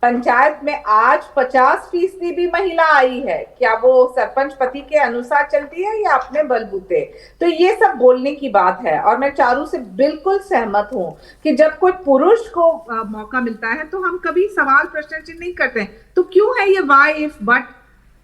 पंचायत में आज 50% भी महिला आई है। क्या वो सरपंच पति के अनुसार चलती है या अपने बलबूते? तो ये सब बोलने की बात है। और मैं चारू से बिल्कुल सहमत हूं कि जब कोई पुरुष को मौका मिलता है तो हम कभी सवाल प्रश्न चिन्ह नहीं करते। तो क्यों है ये वाई इफ बट?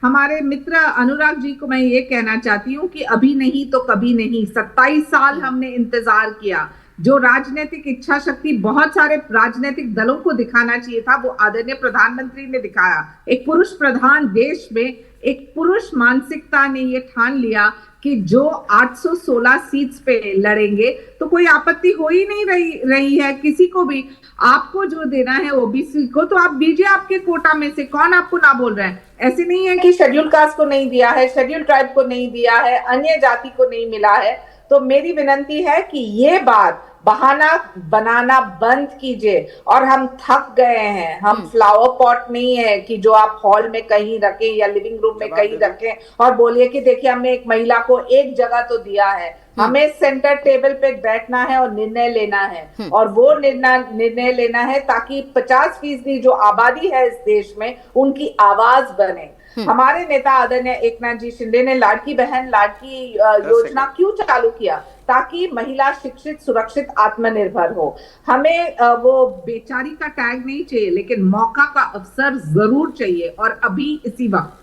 हमारे मित्र अनुराग जी को मैं ये कहना चाहती हूँ कि अभी नहीं तो कभी नहीं। 27 साल हमने इंतजार किया। जो राजनीतिक इच्छा शक्ति बहुत सारे राजनीतिक दलों को दिखाना चाहिए था, वो आदरणीय प्रधानमंत्री ने दिखाया। एक पुरुष प्रधान देश में एक पुरुष मानसिकता ने ये ठान लिया कि जो 816 सीट्स पे लड़ेंगे तो कोई आपत्ति हो ही नहीं रही है किसी को भी। आपको जो देना है ओबीसी को तो आप दीजिए आपके कोटा में से, कौन आपको ना बोल रहा है? ऐसे नहीं है कि शेड्यूल कास्ट को नहीं दिया है, शेड्यूल ट्राइब को नहीं दिया है, अन्य जाति को नहीं मिला है। तो मेरी विनती है कि ये बात बहाना बनाना बंद कीजिए। और हम थक गए हैं। हम फ्लावर पॉट नहीं है कि जो आप हॉल में कहीं रखें या लिविंग रूम में कहीं रखें और बोलिए कि देखिए हमने एक महिला को एक जगह तो दिया है। हमें सेंटर टेबल पे बैठना है और निर्णय लेना है। और वो निर्णय लेना है ताकि 50% जो आबादी है इस देश में उनकी आवाज बने। हमारे नेता आदरणीय एकनाथ जी शिंदे ने लाड़की बहन लाड़की योजना क्यों चालू किया? ताकि महिला शिक्षित, सुरक्षित, आत्मनिर्भर हो। हमें वो बेचारी का टैग नहीं चाहिए, लेकिन मौका का अवसर जरूर चाहिए और अभी इसी वक्त।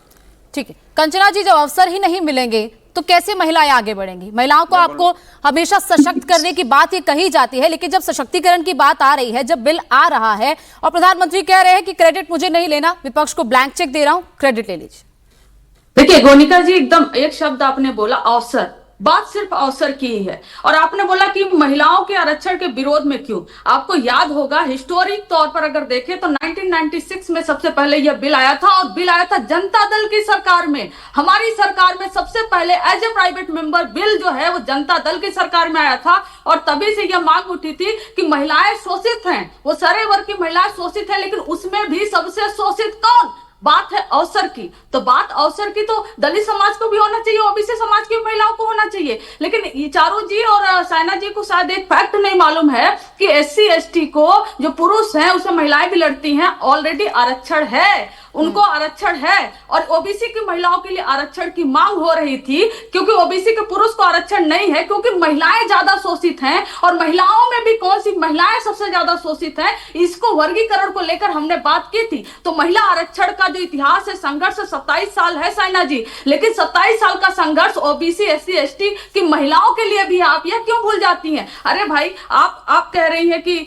ठीक है कंचना जी, जब अवसर ही नहीं मिलेंगे तो कैसे महिलाएं आगे बढ़ेंगी? महिलाओं को आपको हमेशा सशक्त करने की बात ये कही जाती है, लेकिन जब सशक्तिकरण की बात आ रही है, जब बिल आ रहा है और प्रधानमंत्री कह रहे हैं कि क्रेडिट मुझे नहीं लेना, विपक्ष को ब्लैंक चेक दे रहा हूं, क्रेडिट ले लीजिए। देखिए गोनिका जी, एकदम एक शब्द आपने बोला, अवसर। बात सिर्फ अवसर की ही है। और आपने बोला कि महिलाओं के आरक्षण के विरोध में क्यों। आपको याद होगा हिस्टोरिक तौर पर अगर देखें तो 1996 में सबसे पहले यह बिल आया था, और बिल आया था जनता दल की सरकार में। हमारी सरकार में सबसे पहले as a private member bill जो है वो जनता दल की सरकार में आया था। और तभी से यह मांग उठी थी कि महिलाएं शोषित हैं, वो सारे वर्ग की महिलाएं शोषित है, लेकिन उसमें भी सबसे शोषित कौन? बात है अवसर की। तो बात अवसर की तो दलित समाज को भी होना चाहिए, ओबीसी समाज की महिलाओं को होना चाहिए। लेकिन चारू जी और साइना जी को शायद एक फैक्ट नहीं मालूम है कि एससी एसटी को जो पुरुष हैं उसमें महिलाएं भी लड़ती हैं, ऑलरेडी आरक्षण है, उनको आरक्षण है। और ओबीसी की महिलाओं के लिए आरक्षण की मांग हो रही थी, क्योंकि ओबीसी के पुरुष को आरक्षण नहीं है, क्योंकि महिलाएं ज्यादा शोषित हैं। और महिलाओं में भी कौन सी महिलाएं सबसे ज्यादा शोषित हैं, इसको वर्गीकरण को लेकर हमने बात की थी। तो महिला आरक्षण का जो इतिहास है, संघर्ष 27 साल है साइना जी, लेकिन 27 साल का संघर्ष ओबीसी एससी एसटी की महिलाओं के लिए भी आप यह क्यों भूल जाती हैं? अरे भाई, आप कह रही हैं कि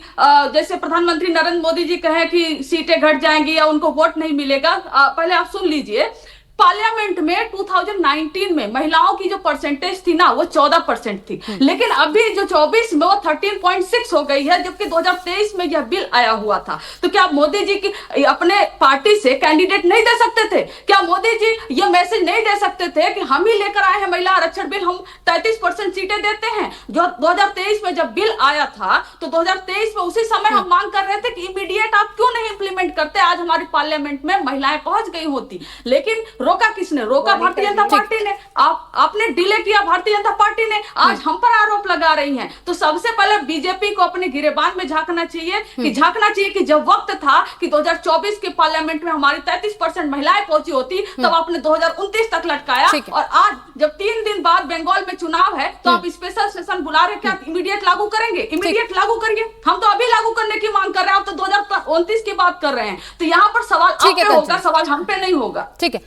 जैसे प्रधानमंत्री नरेंद्र मोदी जी कहें कि सीटें घट जाएंगी या उनको वोट नहीं मिलेगा। पहले आप सुन लीजिए, पार्लियामेंट में 2019 में महिलाओं की जो परसेंटेज थी ना वो 14% थी, लेकिन अभी जो 24 में वो 13.6 हो गई है, जबकि 2023 में यह बिल आया हुआ था। तो क्या मोदी जी की अपने पार्टी से कैंडिडेट नहीं दे सकते थे? क्या मोदी जी ये मैसेज नहीं दे सकते थे कि हम ही लेकर आए हैं महिला आरक्षण बिल, हम 33% सीटें देते हैं? जो 2023 में जब बिल आया था तो 2023 में उसी समय हम मांग कर रहे थे कि इमीडिएट आप क्यों नहीं इंप्लीमेंट करते, आज हमारी पार्लियामेंट में महिलाएं पहुंच गई होती। लेकिन रोका किसने? रोका भारतीय जनता पार्टी ने। आपने डिले किया भारतीय जनता पार्टी ने, आज हम पर आरोप लगा रही हैं। तो सबसे पहले बीजेपी को अपने गिरेबान में झांकना चाहिए कि जब वक्त था कि 2024 के पार्लियामेंट में हमारी 33% महिलाएं पहुंची होती, तब आपने 2029 तक लटकाया। और आज जब 3 दिन बाद बंगाल में चुनाव है तो आप स्पेशल सेशन बुला रहे, क्या इमीडिएट लागू करेंगे? इमीडिएट लागू करिए। हम तो अभी लागू करने की मांग कर रहे हैं, आप तो 2029 की बात कर रहे हैं। तो यहाँ पर सवाल आप पे होगा, सवाल हम पे नहीं होगा। ठीक है।